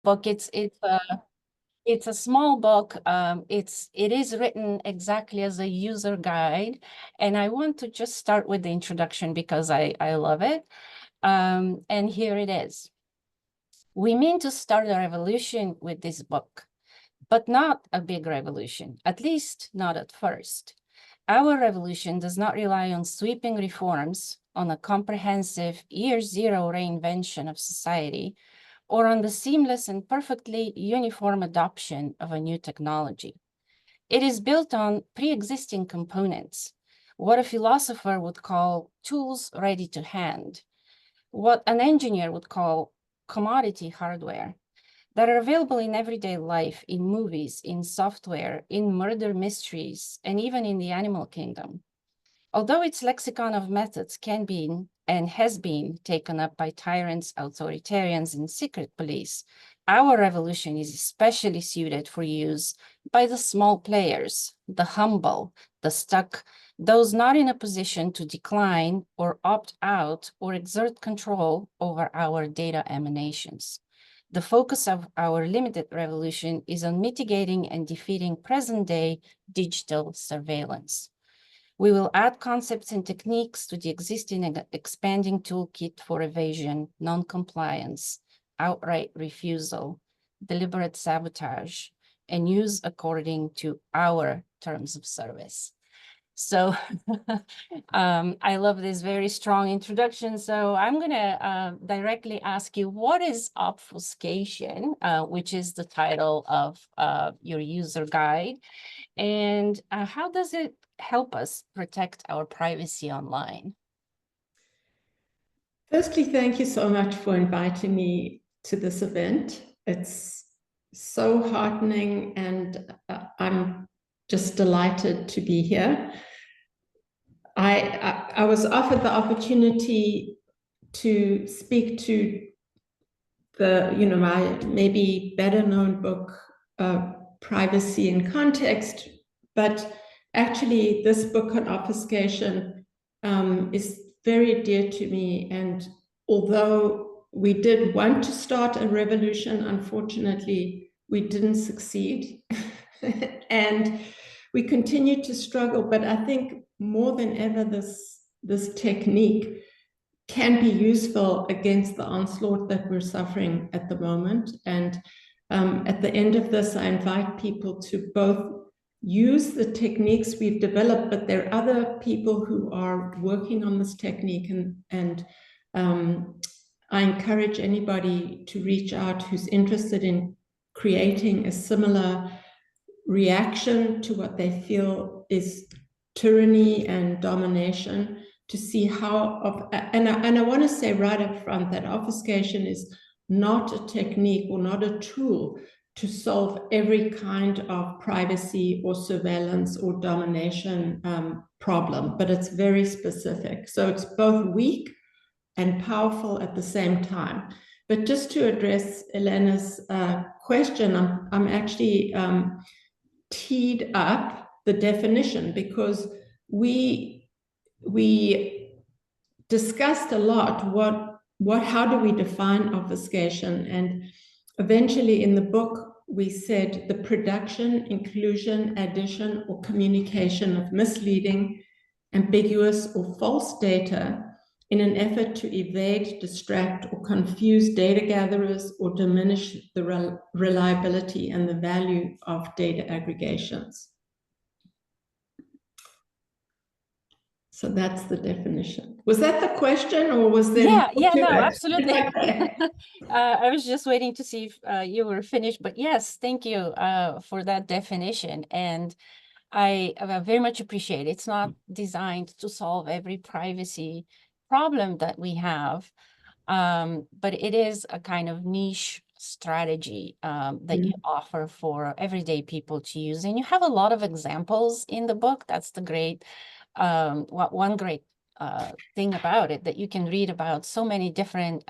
book. It's a small book. It is written exactly as a user guide, and I want to just start with the introduction because I love it. And here it is. We mean to start a revolution with this book, but not a big revolution, at least not at first. Our revolution does not rely on sweeping reforms, on a comprehensive year zero reinvention of society, or on the seamless and perfectly uniform adoption of a new technology. It is built on pre-existing components, what a philosopher would call tools ready to hand, what an engineer would call commodity hardware, that are available in everyday life, in movies, in software, in murder mysteries, and even in the animal kingdom. Although its lexicon of methods can be and has been taken up by tyrants, authoritarians, and secret police, our revolution is especially suited for use by the small players, the humble, the stuck, those not in a position to decline or opt out or exert control over our data emanations. The focus of our limited revolution is on mitigating and defeating present-day digital surveillance. We will add concepts and techniques to the existing and expanding toolkit for evasion, non-compliance, outright refusal, deliberate sabotage, and use according to our terms of service. So I love this very strong introduction. So I'm going to directly ask you, what is obfuscation, which is the title of your user guide, and how does it help us protect our privacy online? Firstly, thank you so much for inviting me to this event. It's so heartening, and I'm just delighted to be here. I was offered the opportunity to speak to the, my maybe better known book, Privacy in Context, but actually this book on obfuscation is very dear to me. And although we did want to start a revolution, unfortunately, we didn't succeed. And we continue to struggle, but I think more than ever, this technique can be useful against the onslaught that we're suffering at the moment. And at the end of this, I invite people to both use the techniques we've developed, but there are other people who are working on this technique, and I encourage anybody to reach out who's interested in creating a similar reaction to what they feel is tyranny and domination, to see how, and I want to say right up front that obfuscation is not a technique or not a tool to solve every kind of privacy or surveillance or domination problem, but it's very specific. So it's both weak and powerful at the same time. But just to address Elena's question, I'm actually teed up the definition, because we discussed a lot how do we define obfuscation, and eventually in the book we said the production, inclusion, addition, or communication of misleading, ambiguous, or false data in an effort to evade, distract, or confuse data gatherers or diminish the reliability and the value of data aggregations. So that's the definition. Was that the question, or was there? Yeah, no, absolutely. I was just waiting to see if you were finished, but yes, thank you for that definition. And I very much appreciate it. It's not designed to solve every privacy problem that we have, but it is a kind of niche strategy that you offer for everyday people to use. And you have a lot of examples in the book. That's the great, one great thing about it, that you can read about so many different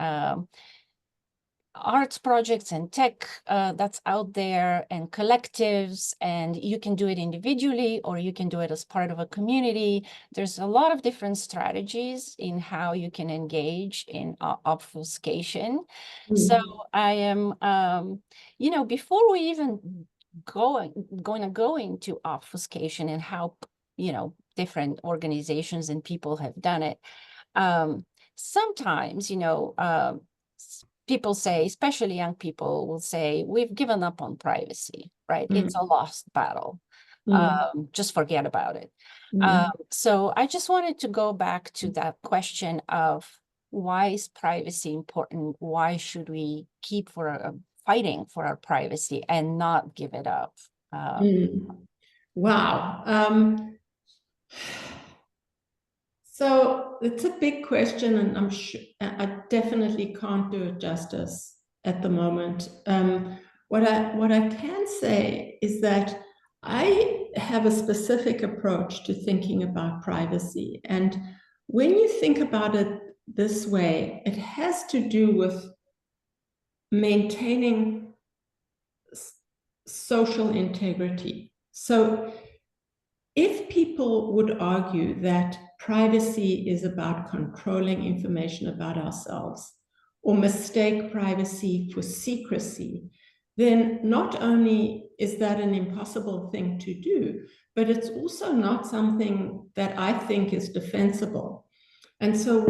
arts projects and tech that's out there, and collectives, and you can do it individually or you can do it as part of a community. There's a lot of different strategies in how you can engage in obfuscation. So I am, you know, before we even going to go into obfuscation and how, you know, different organizations and people have done it, sometimes, you know, people say, especially young people will say, we've given up on privacy, right? It's a lost battle. Just forget about it. So I just wanted to go back to that question of, why is privacy important? Why should we keep fighting for our privacy and not give it up? Wow. So it's a big question, and I'm sure I definitely can't do it justice at the moment. What I can say is that I have a specific approach to thinking about privacy. And when you think about it this way, it has to do with maintaining social integrity. So if people would argue that privacy is about controlling information about ourselves, or mistake privacy for secrecy, then not only is that an impossible thing to do, but it's also not something that I think is defensible. And so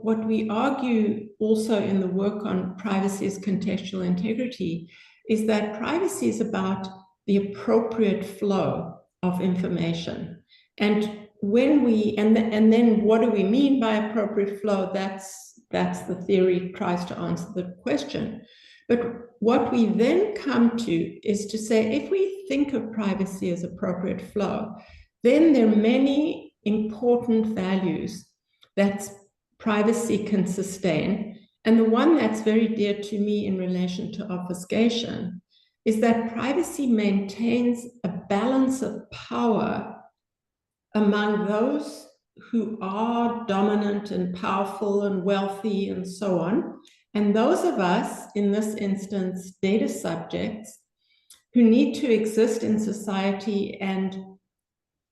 what we argue also in the work on privacy as contextual integrity is that privacy is about the appropriate flow of information. And when we, and then what do we mean by appropriate flow? That's the theory tries to answer the question. But what we then come to is to say, if we think of privacy as appropriate flow, then there are many important values that privacy can sustain. And the one that's very dear to me in relation to obfuscation is that privacy maintains a balance of power among those who are dominant and powerful and wealthy and so on, and those of us, in this instance, data subjects, who need to exist in society and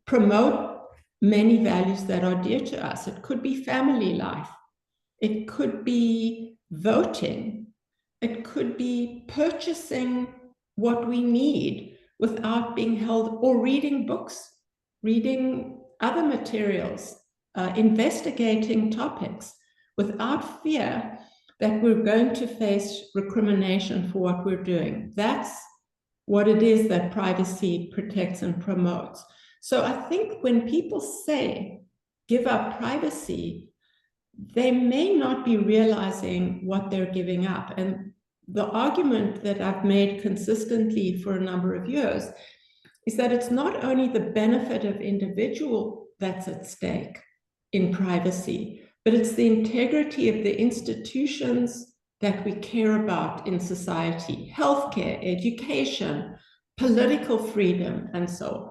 promote many values that are dear to us. It could be family life. It could be voting. It could be purchasing what we need without being held, or reading books, reading other materials, investigating topics without fear that we're going to face recrimination for what we're doing. That's what it is that privacy protects and promotes. So I think when people say give up privacy, they may not be realizing what they're giving up. And the argument that I've made consistently for a number of years is that it's not only the benefit of individual that's at stake in privacy, but it's the integrity of the institutions that we care about in society: healthcare, education, political freedom, and so on.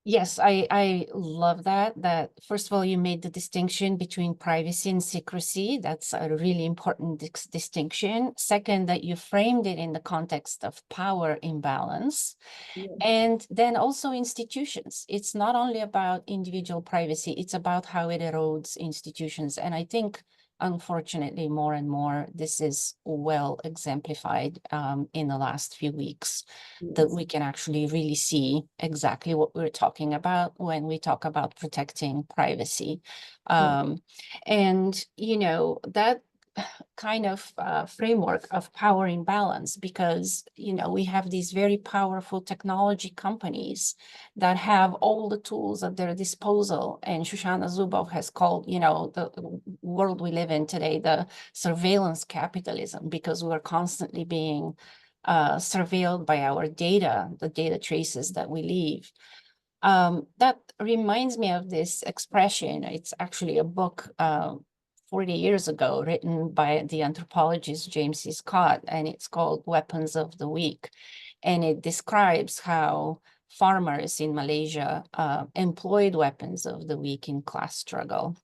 Yes, I love that. That first of all, you made the distinction between privacy and secrecy. That's a really important distinction. Second, that you framed it in the context of power imbalance. Yeah. And then also institutions. It's not only about individual privacy, it's about how it erodes institutions. And I think, unfortunately, more and more, this is well exemplified in the last few weeks. Yes. That we can actually really see exactly what we're talking about when we talk about protecting privacy. And, you know, that kind of framework of power imbalance, because, you know, we have these very powerful technology companies that have all the tools at their disposal. And Shoshana Zuboff has called, you know, the world we live in today, the surveillance capitalism, because we're constantly being surveilled by our data, the data traces that we leave. That reminds me of this expression. It's actually a book 40 years ago, written by the anthropologist James C. Scott, and it's called Weapons of the Weak. And it describes how farmers in Malaysia employed weapons of the weak in class struggle.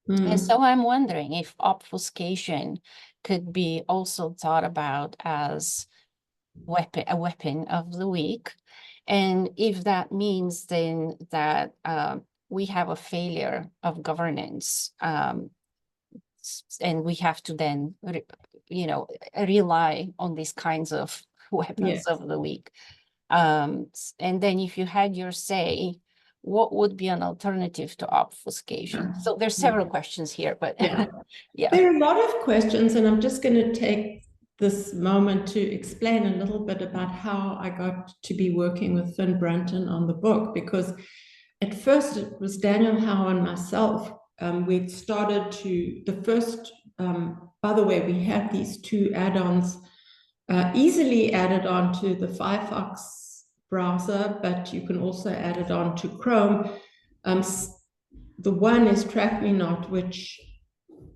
And so I'm wondering if obfuscation could be also thought about as a weapon of the weak. And if that means then that we have a failure of governance, and we have to then, rely on these kinds of weapons of the weak. And then if you had your say, what would be an alternative to obfuscation? So there's several questions here, but yeah. Yeah. There are a lot of questions, and I'm just going to take this moment to explain a little bit about how I got to be working with Finn Brunton on the book, because at first it was Daniel Howe and myself. We'd started to, the first, by the way, we had these two add-ons easily added onto the Firefox browser, but you can also add it on to Chrome. The one is TrackMeNot, which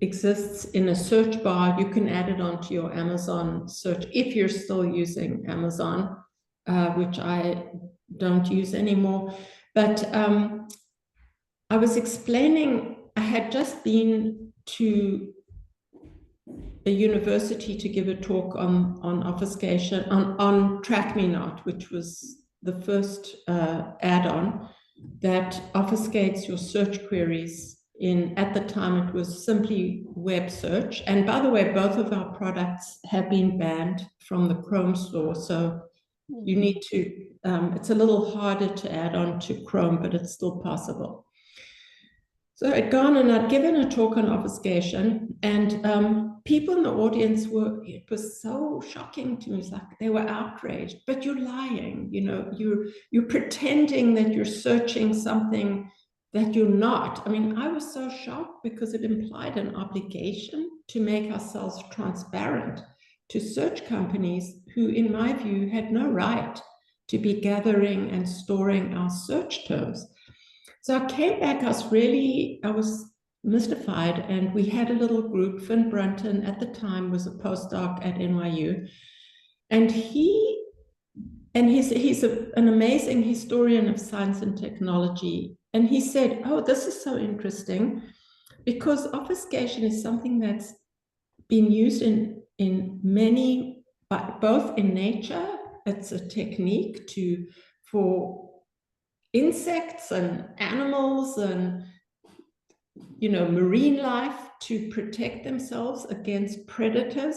exists in a search bar. You can add it onto your Amazon search if you're still using Amazon, which I don't use anymore. But I was explaining, I had just been to a university to give a talk on obfuscation, on TrackMeNot, which was the first add-on that obfuscates your search queries. At the time, it was simply web search. And by the way, both of our products have been banned from the Chrome store. So you need to, it's a little harder to add on to Chrome, but it's still possible. So I'd gone and I'd given a talk on obfuscation, and people in the audience it was so shocking to me. It's like they were outraged, but you're lying, you're pretending that you're searching something that you're not. I mean, I was so shocked because it implied an obligation to make ourselves transparent to search companies who, in my view, had no right to be gathering and storing our search terms. So I came back, I was mystified, and we had a little group. Finn Brunton at the time was a postdoc at NYU, and he's an amazing historian of science and technology. And he said, oh, this is so interesting, because obfuscation is something that's been used in many, both in nature, it's a technique for insects and animals and marine life to protect themselves against predators.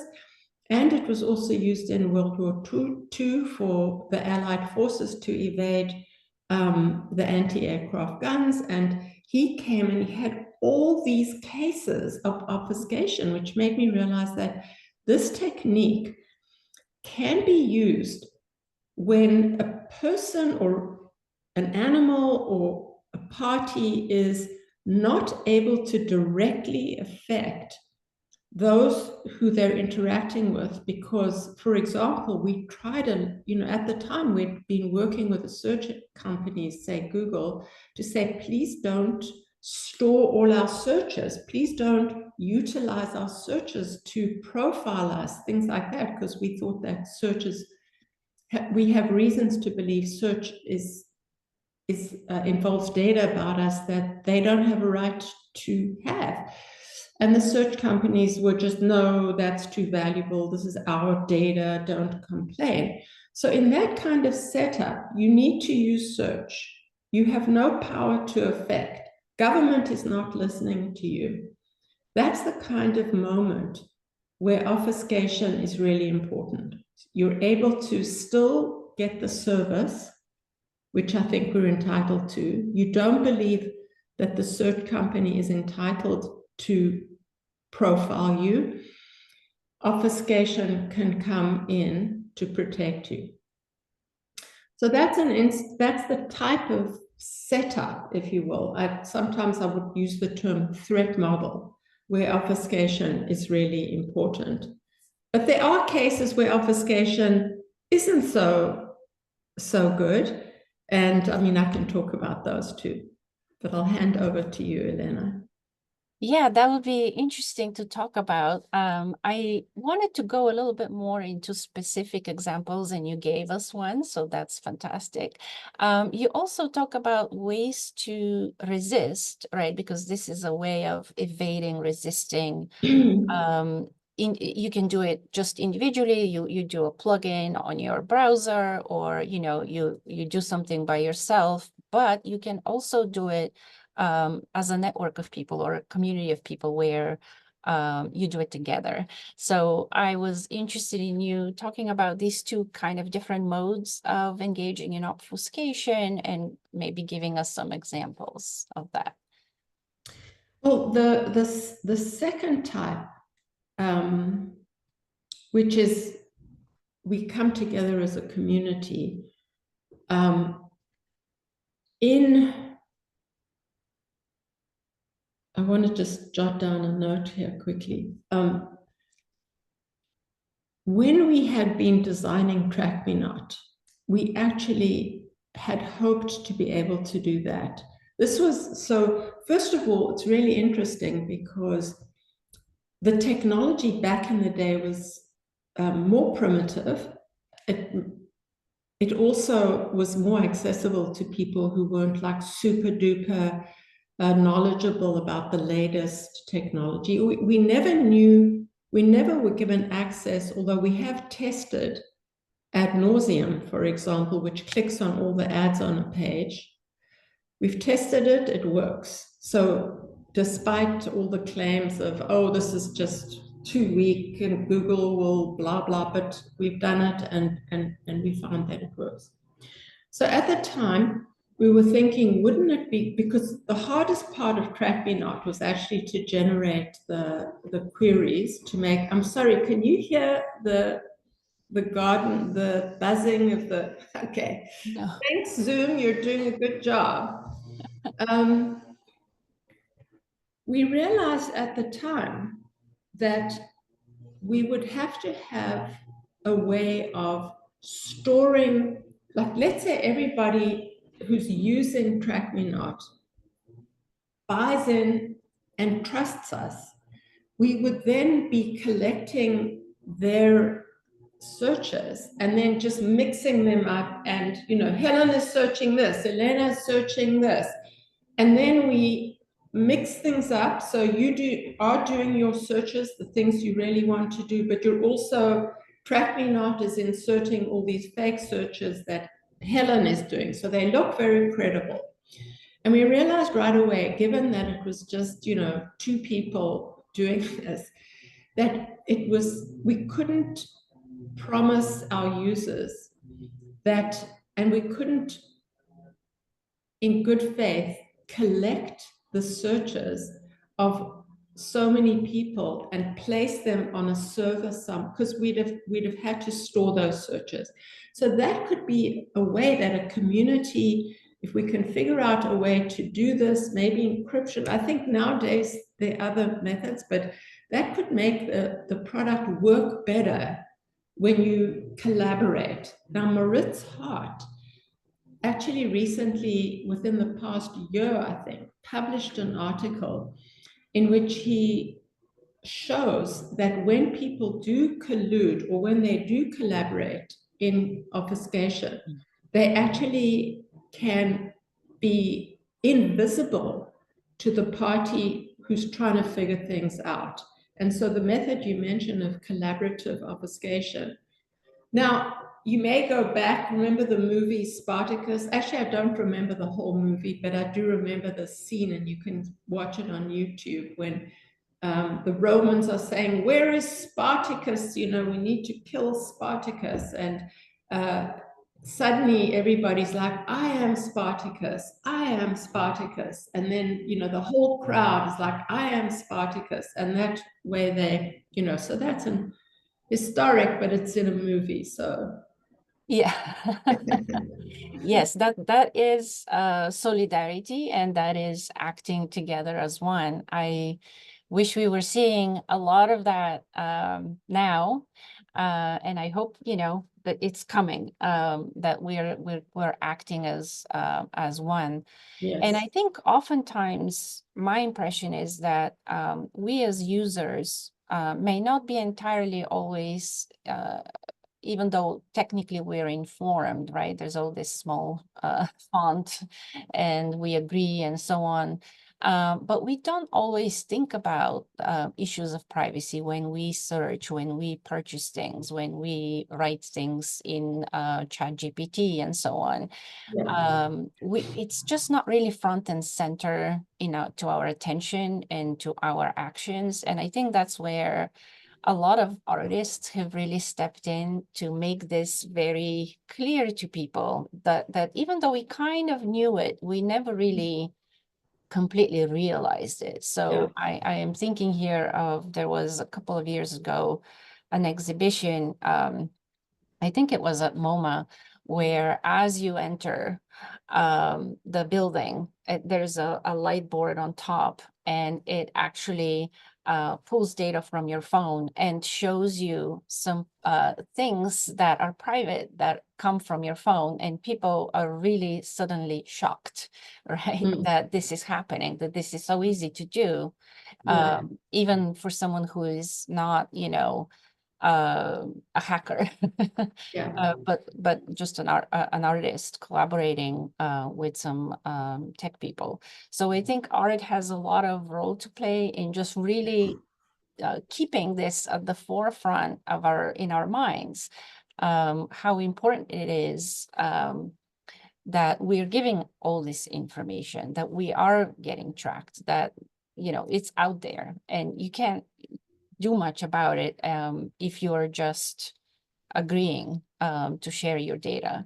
And it was also used in World War II for the Allied forces to evade the anti-aircraft guns. And he came and he had all these cases of obfuscation, which made me realize that this technique can be used when a person or an animal or a party is not able to directly affect those who they're interacting with. Because, for example, we tried at the time we'd been working with a search companies, say Google, to say, please don't store all our searches. Please don't utilize our searches to profile us, things like that, because we thought that we have reasons to believe search involves data about us that they don't have a right to have. And the search companies were just, no, that's too valuable. This is our data, don't complain. So in that kind of setup, you need to use search. You have no power to affect. Government is not listening to you. That's the kind of moment where obfuscation is really important. You're able to still get the service, which I think we're entitled to. You don't believe that the search company is entitled to profile you. Obfuscation can come in to protect you. So that's the type of setup, if you will. Sometimes I would use the term threat model, where obfuscation is really important. But there are cases where obfuscation isn't so good. And I mean, I can talk about those too, but I'll hand over to you, Elena. Yeah, that would be interesting to talk about. I wanted to go a little bit more into specific examples, and you gave us one, so that's fantastic. You also talk about ways to resist, right? Because this is a way of evading, resisting. You can do it just individually. You do a plugin on your browser, or you do something by yourself, but you can also do it as a network of people or a community of people where you do it together. So I was interested in you talking about these two kind of different modes of engaging in obfuscation and maybe giving us some examples of that. Well, the second type, which is we come together as a community. I want to just jot down a note here quickly. When we had been designing TrackMeNot, we actually had hoped to be able to do that. So first of all, it's really interesting because the technology back in the day was more primitive. It also was more accessible to people who weren't like super duper knowledgeable about the latest technology. We never knew, we never were given access, although we have tested AdNauseam, for example, which clicks on all the ads on a page. We've tested it, it works. So despite all the claims of, oh, this is just too weak and Google will blah, blah, but we've done it and we found that it works. So at the time, we were thinking, wouldn't it be, because the hardest part of TrackMeNot was actually to generate the queries to make, I'm sorry, can you hear the garden, the buzzing of the, okay. No. Thanks, Zoom, you're doing a good job. We realized at the time that we would have to have a way of storing, like let's say everybody who's using TrackMeNot buys in and trusts us. We would then be collecting their searches and then just mixing them up, and Helen is searching this, Elena is searching this, and then we mix things up. So you are doing your searches, the things you really want to do, but you're also, TrackMeNot is inserting all these fake searches that Helen is doing, so they look very credible. And we realized right away, given that it was just two people doing this, that we couldn't promise our users that, and we couldn't, in good faith, collect the searches of so many people and place them on a server because we'd have had to store those searches. So that could be a way that a community, if we can figure out a way to do this, maybe encryption. I think nowadays there are other methods, but that could make the product work better when you collaborate. Now, Moritz Hart actually recently, within the past year, I think, published an article in which he shows that when people do collude or when they do collaborate in obfuscation, they actually can be invisible to the party who's trying to figure things out. And so the method you mentioned of collaborative obfuscation. Now, you may go back, remember the movie Spartacus? Actually, I don't remember the whole movie, but I do remember the scene, and you can watch it on YouTube when the Romans are saying, where is Spartacus? We need to kill Spartacus. And suddenly everybody's like, I am Spartacus, I am Spartacus. And then, the whole crowd is like, I am Spartacus. And that way they, so that's an historic, but it's in a movie, so. Yeah. Yes, that is solidarity, and that is acting together as one. I wish we were seeing a lot of that now. And I hope, you know, that it's coming, that we're acting as one. And Yes. I think oftentimes my impression is that we as users may not be entirely always, even though technically we're informed, right? There's all this small font and we agree and so on. But we don't always think about issues of privacy when we search, when we purchase things, when we write things in ChatGPT and so on. Yeah. It's just not really front and center, you know, to our attention and to our actions. And I think that's where a lot of artists have really stepped in to make this very clear to people that even though we kind of knew it, we never really completely realized it. Yeah. So I am thinking here of, there was a couple of years ago, an exhibition, I think it was at MoMA, where as you enter the building, there's a light board on top, and it actually pulls data from your phone and shows you some things that are private that come from your phone, and people are really suddenly shocked, right? Mm. That this is happening, that this is so easy to do, Yeah. even for someone who is not, you know, a hacker, Yeah. but just an artist collaborating with some tech people. So I think art has a lot of role to play in just really keeping this at the forefront of in our minds, how important it is that we're giving all this information, that we are getting tracked, that, you know, it's out there and you can't do much about it if you're just agreeing to share your data.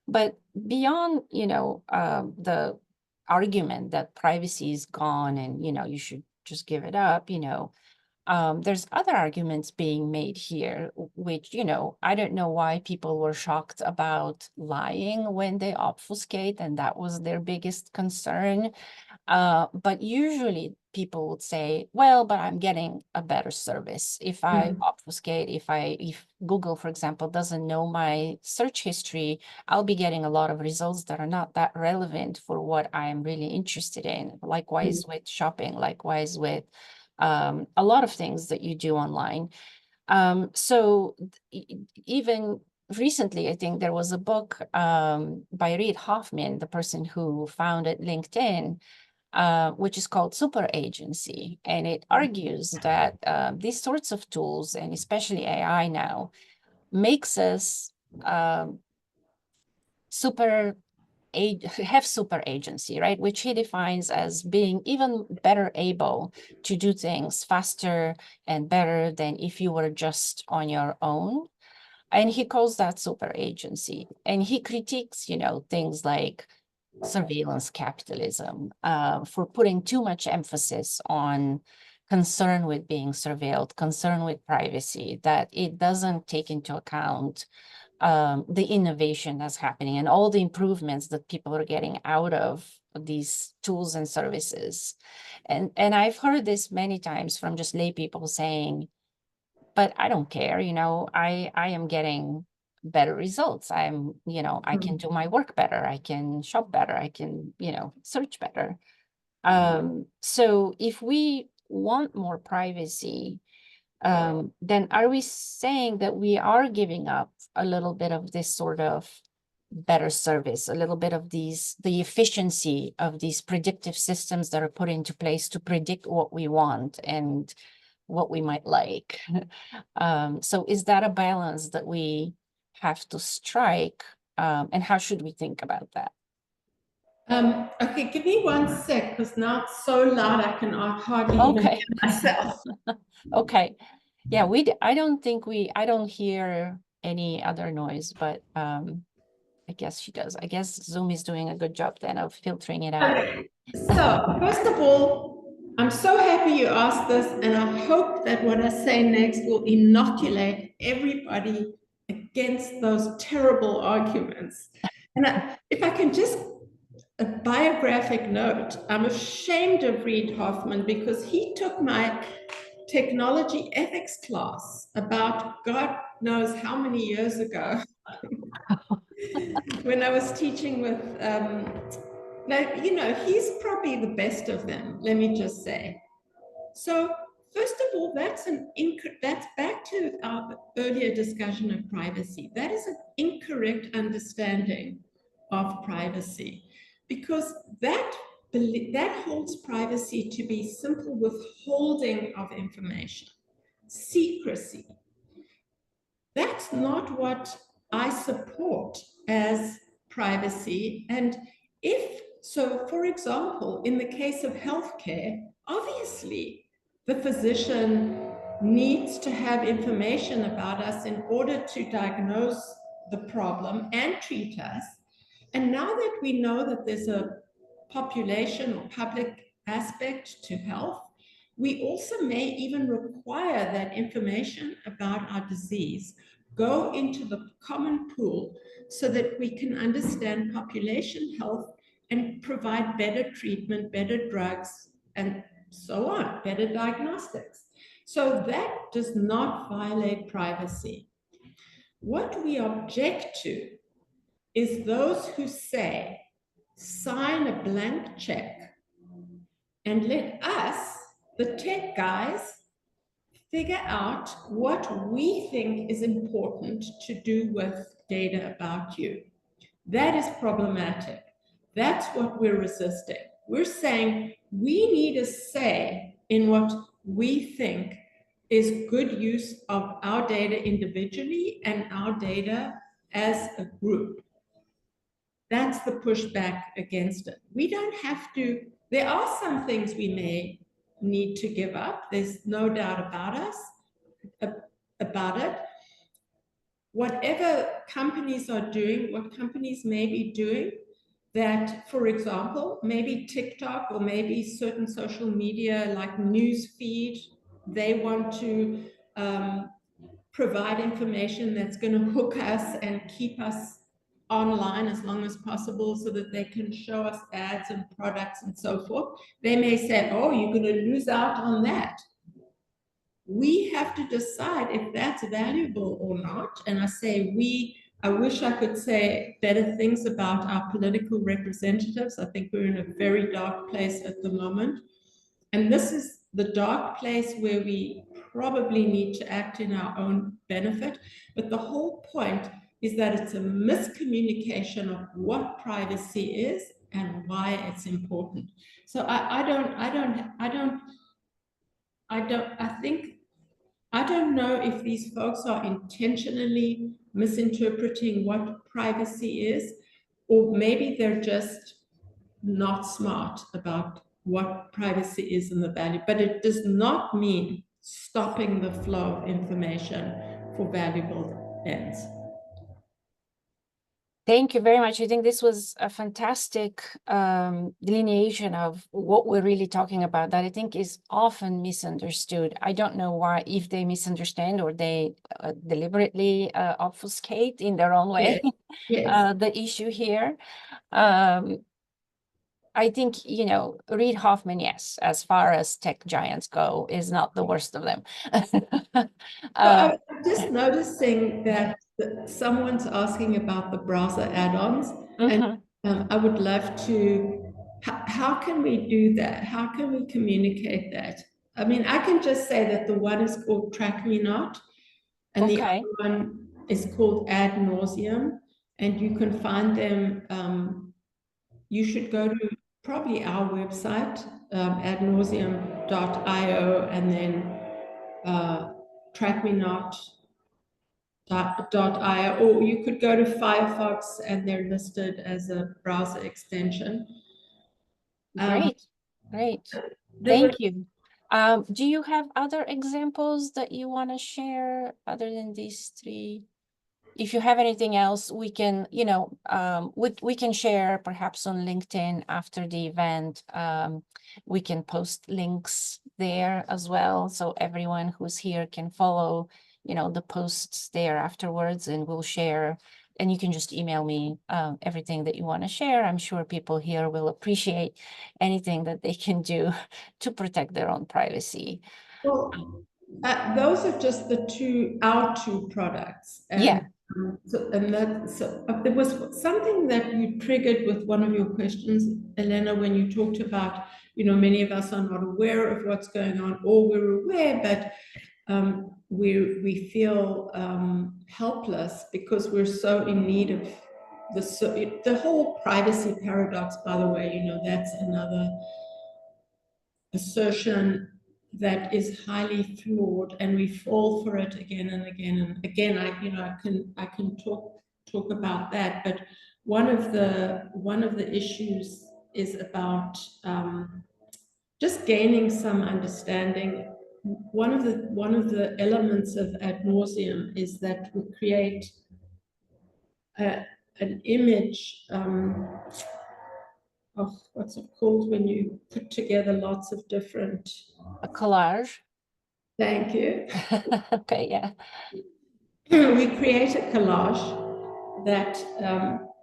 But beyond, you know, the argument that privacy is gone and, you know, you should just give it up, you know, there's other arguments being made here, which, you know, I don't know why people were shocked about lying when they obfuscate, and that was their biggest concern. But usually people would say, well, but I'm getting a better service. If I Mm. obfuscate, if Google, for example, doesn't know my search history, I'll be getting a lot of results that are not that relevant for what I'm really interested in. Likewise with shopping, likewise with a lot of things that you do online. So even recently, I think there was a book by Reid Hoffman, the person who founded LinkedIn, which is called Super Agency. And it argues that these sorts of tools, and especially AI now, makes us have super agency, right? Which he defines as being even better able to do things faster and better than if you were just on your own. And he calls that super agency. And he critiques, you know, things like surveillance capitalism for putting too much emphasis on concern with being surveilled, concern with privacy, that it doesn't take into account the innovation that's happening and all the improvements that people are getting out of these tools and services. And I've heard this many times from just lay people saying, but I don't care, you know, I am getting better results. I'm, you know, I can do my work better. I can shop better. I can, you know, search better. So if we want more privacy, then are we saying that we are giving up a little bit of this sort of better service, a little bit of the efficiency of these predictive systems that are put into place to predict what we want and what we might like? So is that a balance that we have to strike? And how should we think about that? Okay, give me 1 sec, because now it's so loud I can hardly even Okay. hear myself. Okay. Yeah, I don't think I don't hear any other noise, but I guess she does. I guess Zoom is doing a good job then of filtering it out. Okay. So, first of all, I'm so happy you asked this, and I hope that what I say next will inoculate everybody against those terrible arguments. And if I can just a biographic note, I'm ashamed of Reid Hoffman because he took my technology ethics class about God knows how many years ago when I was teaching with, now, you know, he's probably the best of them, let me just say. So first of all, that's back to our earlier discussion of privacy. That is an incorrect understanding of privacy, because that holds privacy to be simple withholding of information, secrecy. That's not what I support as privacy. And if so, for example, in the case of healthcare, obviously the physician needs to have information about us in order to diagnose the problem and treat us. And now that we know that there's a population or public aspect to health, we also may even require that information about our disease go into the common pool so that we can understand population health and provide better treatment, better drugs, and so on, better diagnostics. So that does not violate privacy. What we object to is those who say, sign a blank check and let us, the tech guys, figure out what we think is important to do with data about you. That is problematic. That's what we're resisting. We're saying we need a say in what we think is good use of our data individually and our data as a group. That's the pushback against it. We don't have to, there are some things we may need to give up. There's no doubt about it. Whatever companies are doing, what companies may be doing, that, for example, maybe TikTok or maybe certain social media like news feed, they want to provide information that's going to hook us and keep us online as long as possible so that they can show us ads and products and so forth. They may say, oh, you're going to lose out on that. We have to decide if that's valuable or not. And I say I wish I could say better things about our political representatives. I think we're in a very dark place at the moment. And this is the dark place where we probably need to act in our own benefit. But the whole point is that it's a miscommunication of what privacy is and why it's important. So I don't know if these folks are intentionally misinterpreting what privacy is, or maybe they're just not smart about what privacy is and the value, but it does not mean stopping the flow of information for valuable ends. Thank you very much. I think this was a fantastic delineation of what we're really talking about that I think is often misunderstood. I don't know why, if they misunderstand or they deliberately obfuscate in their own way. Yes. The issue here. I think, you know, Reid Hoffman, yes, as far as tech giants go, is not the worst of them. I'm just noticing that someone's asking about the browser add-ons, and I would love to, how can we do that? How can we communicate that? I mean, I can just say that the one is called TrackMeNot, and the other one is called AdNauseam, and you can find them. You should go to probably our website, adnauseam.io, and then TrackMeNot.io, or you could go to Firefox and they're listed as a browser extension. Great. Thank you. Do you have other examples that you want to share other than these three? If you have anything else, we can, you know, we can share perhaps on LinkedIn after the event. We can post links there as well, so everyone who's here can follow, you know, the posts there afterwards, and we'll share. And you can just email me everything that you want to share. I'm sure people here will appreciate anything that they can do to protect their own privacy. Well, those are just our two products. Yeah, There was something that you triggered with one of your questions, Elena, when you talked about, many of us are not aware of what's going on, or we're aware, but we feel helpless because we're so in need of the whole privacy paradox. By the way, that's another assertion that is highly flawed, and we fall for it again and again and again. I can talk about that, but one of the issues is about just gaining some understanding. One of the elements of AdNauseam is that we create an image. What's it called when you put together lots of different. a collage. Thank you. Okay, yeah. We create a collage that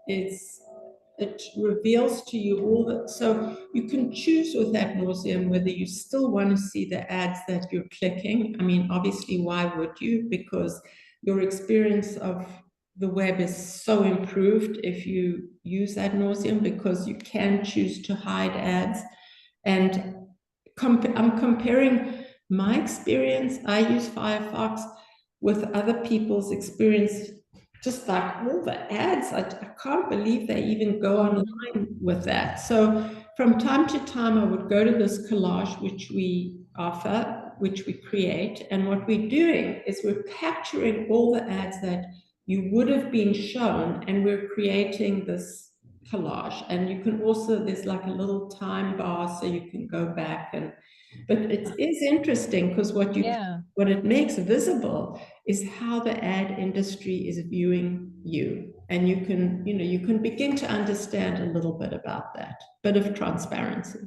it reveals to you all the, so you can choose with AdNauseam whether you still want to see the ads that you're clicking. I mean, obviously, why would you? Because your experience of the web is so improved if you use AdNauseam, because you can choose to hide ads. And I'm comparing my experience. I use Firefox with other people's experience, just like all the ads. I can't believe they even go online with that. So from time to time, I would go to this collage, which we offer, which we create. And what we're doing is we're capturing all the ads that you would have been shown, and we're creating this collage. And you can also, there's like a little time bar so you can go back but it is interesting because what it makes visible is how the ad industry is viewing you. And you can begin to understand a little bit about that, bit of transparency.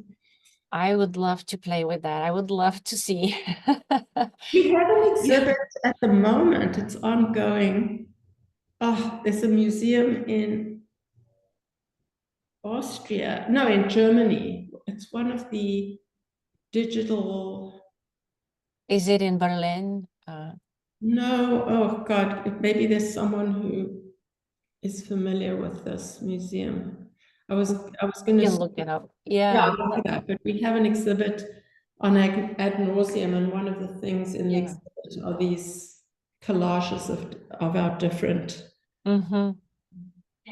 I would love to play with that. I would love to see. We have an exhibit at the moment. It's ongoing. Oh, there's a museum in Austria. No, in Germany. It's one of the digital. Is it in Berlin? No, oh God, maybe there's someone who is familiar with this museum. I was going You to can look it up. yeah, Yeah. I'll look it up. But we have an exhibit on AdNauseam, and one of the things in the exhibit are these collages of our different.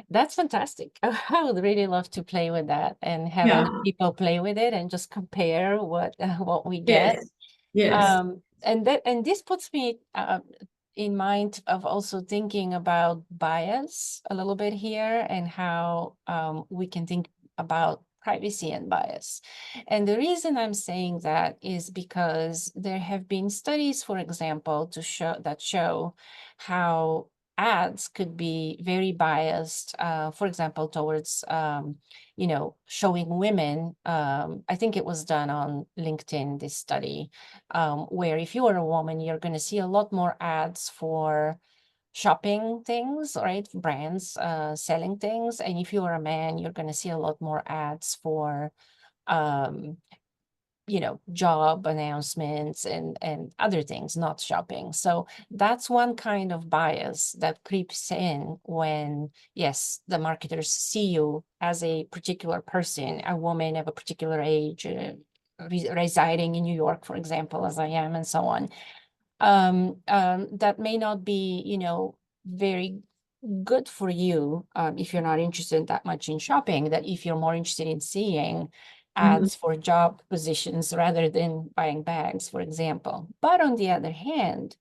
That's fantastic. I would really love to play with that and have other people play with it and just compare what we get. Yes. And this puts me in mind of also thinking about bias a little bit here, and how we can think about privacy and bias. And the reason I'm saying that is because there have been studies, for example, that show how ads could be very biased, for example, towards showing women. I think it was done on LinkedIn, this study, where if you are a woman, you're going to see a lot more ads for shopping things, right? Brands selling things. And if you are a man, you're going to see a lot more ads for job announcements and other things, not shopping. So that's one kind of bias that creeps in when, yes, the marketers see you as a particular person, a woman of a particular age, residing in New York, for example, as I am, and so on. That may not be, very good for you if you're not interested that much in shopping, that if you're more interested in seeing ads for job positions rather than buying bags, for example. But on the other hand,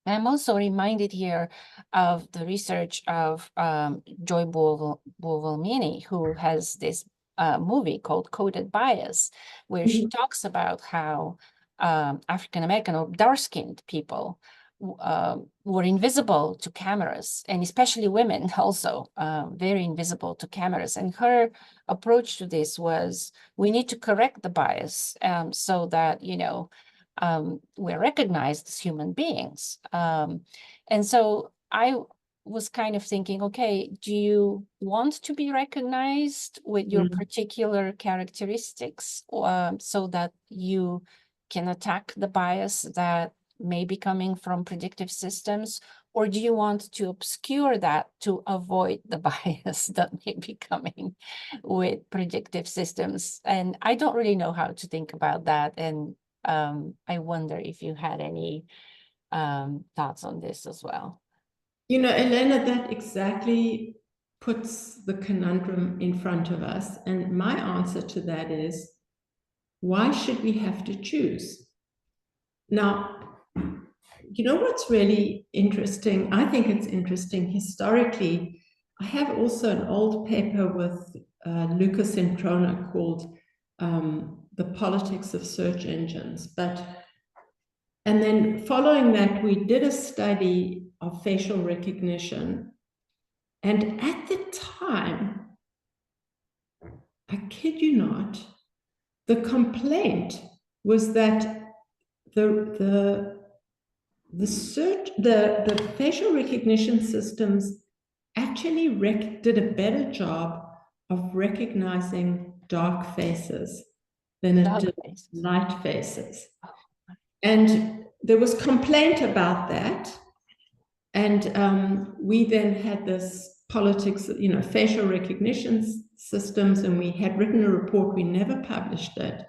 I'm also reminded here of the research of Joy Buolamwini, who has this movie called Coded Bias, where she talks about how African-American or dark-skinned people were invisible to cameras, and especially women also very invisible to cameras. And her approach to this was, we need to correct the bias so that, we're recognized as human beings. And so I was kind of thinking, okay, do you want to be recognized with your particular characteristics so that you can attack the bias that may be coming from predictive systems, or do you want to obscure that to avoid the bias that may be coming with predictive systems? And I don't really know how to think about that. And I wonder if you had any thoughts on this as well. You know, Elena, that exactly puts the conundrum in front of us. And my answer to that is, why should we have to choose? Now, you know what's really interesting? I think it's interesting historically. I have also an old paper with Lucas Centrona called The Politics of Search Engines. And then following that, we did a study of facial recognition. And at the time, I kid you not, the complaint was that the facial recognition systems actually did a better job of recognizing dark faces than it did light faces. And there was complaint about that. And we then had this politics, you know, facial recognition systems, and we had written a report. We never published it.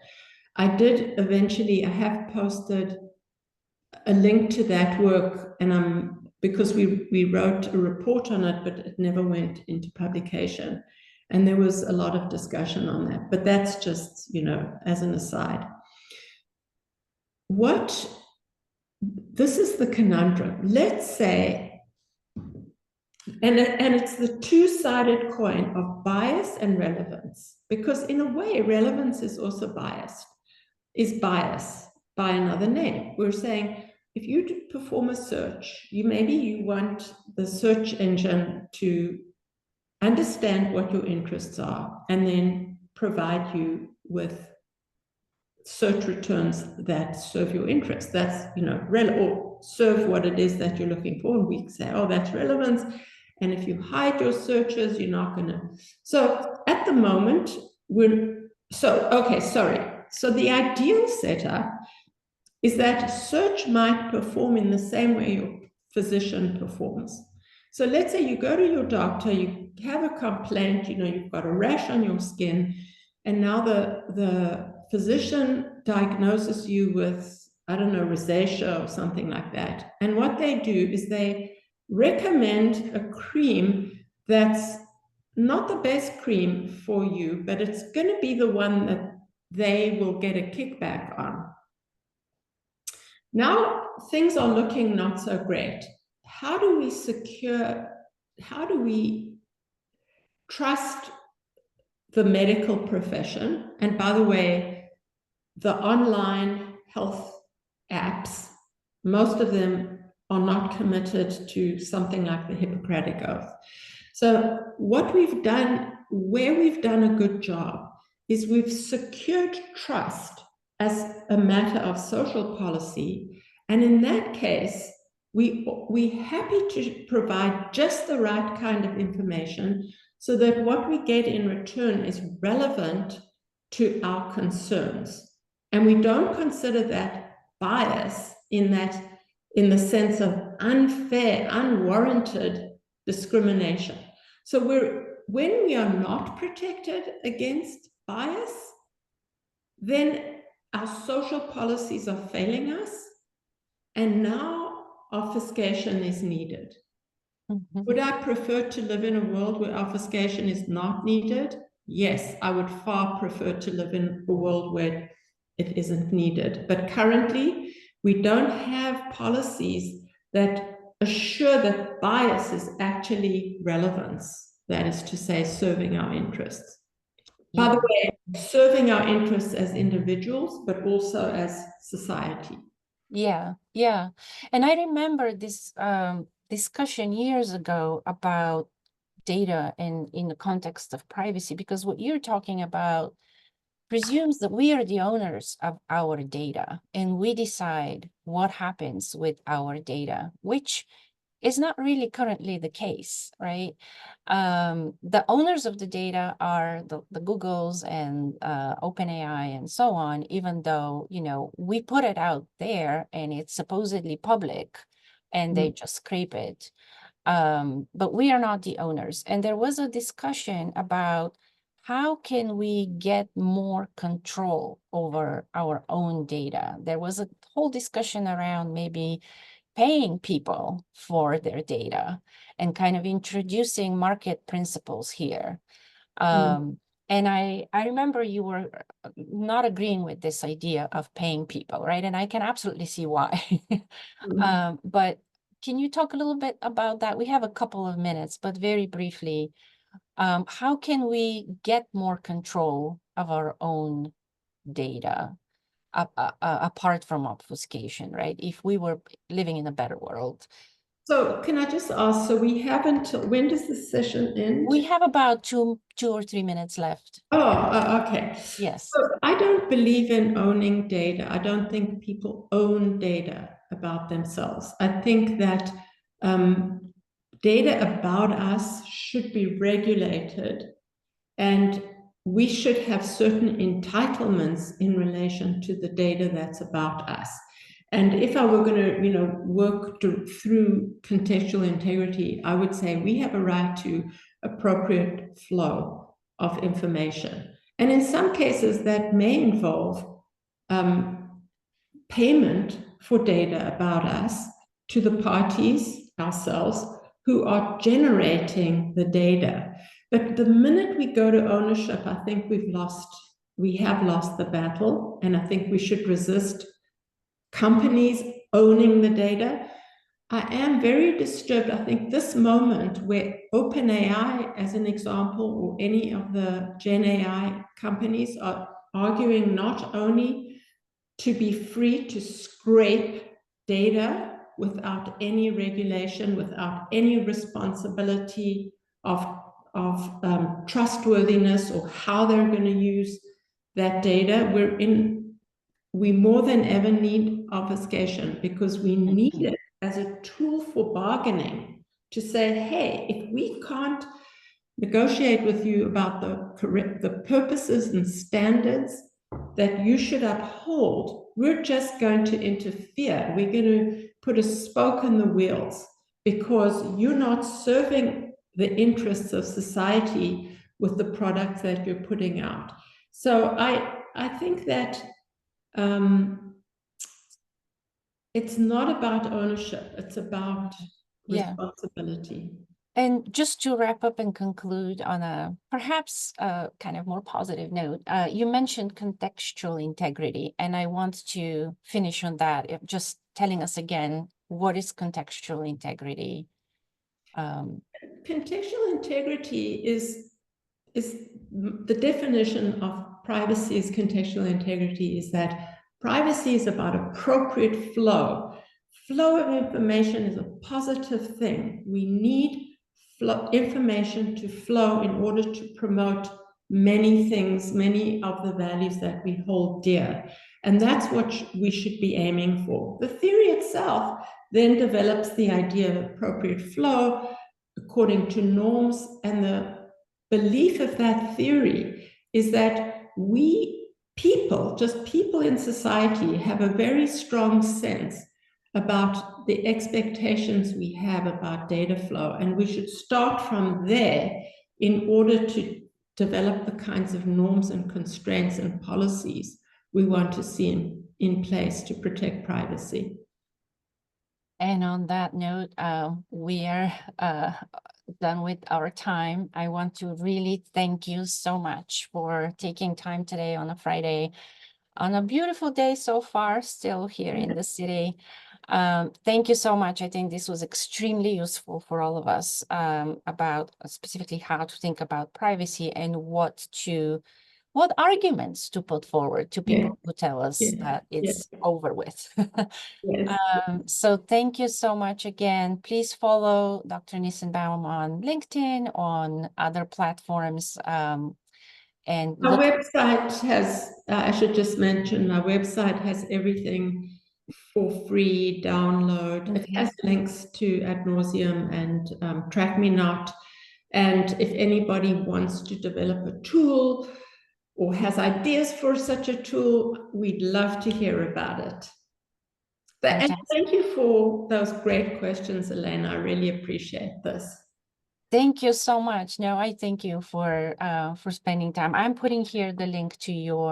I have posted a link to that work, and because we wrote a report on it, but it never went into publication. And there was a lot of discussion on that, but that's just, you know, as an aside. This is the conundrum. Let's say, and it's the two-sided coin of bias and relevance, because in a way, relevance is also bias by another name. We're saying, if you perform a search, maybe you want the search engine to understand what your interests are and then provide you with search returns that serve your interests. That's, you know, or serve what it is that you're looking for. And we say, oh, that's relevance. And if you hide your searches, you're not going to. So at the moment, so the ideal setup is that search might perform in the same way your physician performs. So let's say you go to your doctor, you have a complaint, you know, you've got a rash on your skin, and now the physician diagnoses you with, I don't know, rosacea or something like that. And what they do is they recommend a cream that's not the best cream for you, but it's going to be the one that they will get a kickback on. Now things are looking not so great. How do we trust the medical profession? And by the way, the online health apps, most of them are not committed to something like the Hippocratic Oath. So what we've done, where we've done a good job, is we've secured trust as a matter of social policy. And in that case, we're happy to provide just the right kind of information so that what we get in return is relevant to our concerns. And we don't consider that bias in the sense of unfair, unwarranted discrimination. So when we are not protected against bias, then our social policies are failing us, and now obfuscation is needed. Mm-hmm. Would I prefer to live in a world where obfuscation is not needed? Yes, I would far prefer to live in a world where it isn't needed. But currently, we don't have policies that assure that bias is actually relevance, that is to say, serving our interests. Yeah. By the way, serving our interests as individuals, but also as society. Yeah, yeah. And I remember this discussion years ago about data and in the context of privacy, because what you're talking about presumes that we are the owners of our data and we decide what happens with our data, which is not really currently the case, right? The owners of the data are the Googles and OpenAI and so on, even though, you know, we put it out there and it's supposedly public and they just scrape it. But we are not the owners. And there was a discussion about how can we get more control over our own data? There was a whole discussion around maybe paying people for their data and kind of introducing market principles here. And I remember you were not agreeing with this idea of paying people, right? And I can absolutely see why. But can you talk a little bit about that? We have a couple of minutes, but very briefly, how can we get more control of our own data apart from obfuscation, right? If we were living in a better world. So can I just ask, so we have until, when does the session end? We have about two or 3 minutes left. Oh, okay. Yes. So I don't believe in owning data. I don't think people own data about themselves. I think that data about us should be regulated, and we should have certain entitlements in relation to the data that's about us. And if I were going to, work through contextual integrity, I would say we have a right to appropriate flow of information. And in some cases, that may involve payment for data about us to the parties, ourselves, who are generating the data. But the minute we go to ownership, I think we have lost the battle, and I think we should resist companies owning the data. I am very disturbed. I think this moment where OpenAI, as an example, or any of the Gen AI companies are arguing not only to be free to scrape data without any regulation, without any responsibility of trustworthiness or how they're going to use that data. We more than ever need obfuscation, because we need it as a tool for bargaining, to say, hey, if we can't negotiate with you about the purposes and standards that you should uphold, we're just going to interfere. We're going to put a spoke in the wheels because you're not serving the interests of society with the products that you're putting out. So I think that it's not about ownership, it's about responsibility. And just to wrap up and conclude on a perhaps kind of more positive note, you mentioned contextual integrity, and I want to finish on that, just telling us again, what is contextual integrity? Contextual integrity is the definition of privacy is contextual integrity is that privacy is about appropriate flow. Flow of information is a positive thing. We need information to flow in order to promote many things, many of the values that we hold dear. And that's what we should be aiming for. The theory itself then develops the idea of appropriate flow according to norms, and the belief of that theory is that just people in society, have a very strong sense about the expectations we have about data flow, and we should start from there in order to develop the kinds of norms and constraints and policies we want to see in place to protect privacy. And on that note, we are done with our time. I want to really thank you so much for taking time today on a Friday, on a beautiful day so far, still here in the city. Thank you so much. I think this was extremely useful for all of us about specifically how to think about privacy and what arguments to put forward to people who tell us that it's over with. So thank you so much again. Please follow Dr. Nissenbaum on LinkedIn, on other platforms. And our website has, I should just mention, our website has everything for free download. It has links to AdNauseam and TrackMeNot. And if anybody wants to develop a tool or has ideas for such a tool, we'd love to hear about it. And thank you for those great questions, Elena. I really appreciate this. Thank you so much. No, I thank you for spending time. I'm putting here the link to your